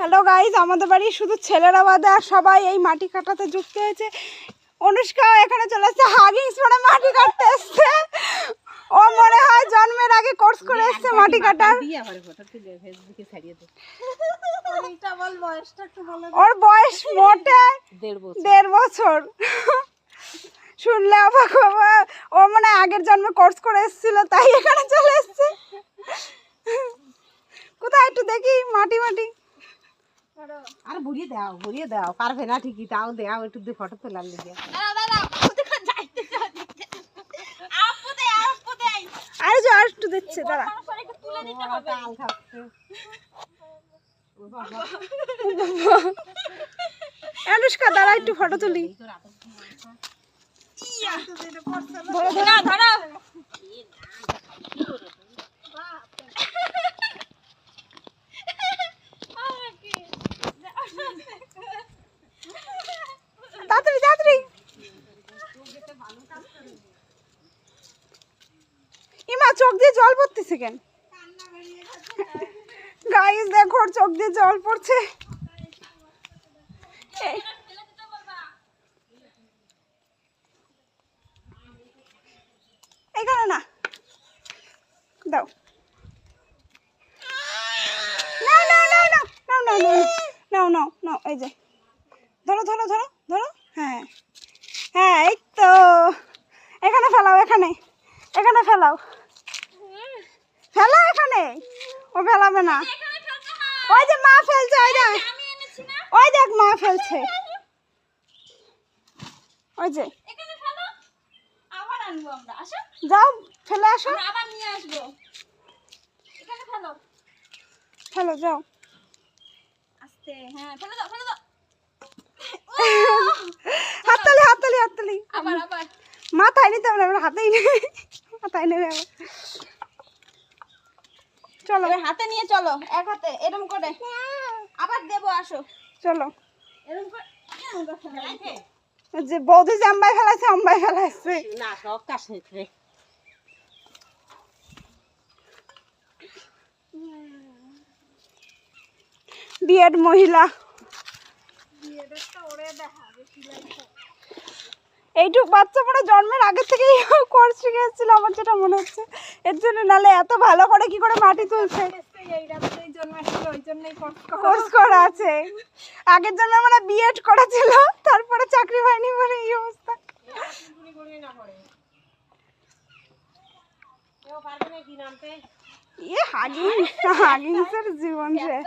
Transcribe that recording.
Hello guys, আমাদের বাড়ি শুধু ছেলেরা বাদে আর সবাই এই মাটি কাটাতে যুক্ত হয়েছে। অনুষ্কাও এখানে চলে এসছে, হাগিংস পরে মাটি কাটতে এসছে। ও মনে হয় জন্মের আগে কোর্স করে এসছে মাটি কাটার। ওর বয়স মোটে 1.5 বছর। শুনলে অবাক হবে, ও মনে হয় আগের জন্মে কোর্স করে এসেছিল, তাই এখানে চলে এসছে। কোথায় একটু দেখি মাটি মাটি। আর ঘুরিয়ে দাও পারবে না ঠিকই, তাও দাও একটু দিয়ে ফটো তোলার লেগে। আরে যে আর একটু দিচ্ছে তারা। অনুষ্কা দাঁড়া একটু ফটো তুলি। তাড়াতাড়ি তাড়াতাড়ি। ইমা চোখ দিয়ে জল পড়তেছে কেন? গাইস দেখো চোখ দিয়ে জল পড়ছে। এখানে না দাও। না না না না নাও নাও নাও নাও নাও, এই যে ধরো ধরো ধরো ধরো। হ্যাঁ হ্যাঁ এই তো, এখানে ফেলাও, এখানে এখানে ফেলাও, ফেলাও এখানে। ও ফেলাবে না, ওই যে মা ফেলছে, ওই দেখ ওই দেখ মা ফেলছে, ওই যে যাও ফেলে আসো, ফেলো যাও। হাততালি হাততালি হাততালি। মাথায় নিতে হবে না, হাতেই নেবে, মাথায় নেবে। চলো হাতে নিয়ে চলো, এক হাতে এরকম করে আবার দেবো, আসো চলো। এরকম করে যে বৌদি যে আম্বাই ফেলাইছে, আম্বাই ফেলাইছে না সব কাছে বিয়ের মহিলা। এইটুক বাচ্চা পরে জন্মের আগে থেকেই কোর্স শিখে এসেছিল আমার যেটা মনে হচ্ছে, এর জন্য নালে এত ভালো করে কি করে মাটি তুলছে। কোর্স করা আছে, আগের জন্য মানে বিএড করা ছিল, তারপরে চাকরি পায়নি বলে এই অবস্থা। হাগিংসের জীবন শেষ।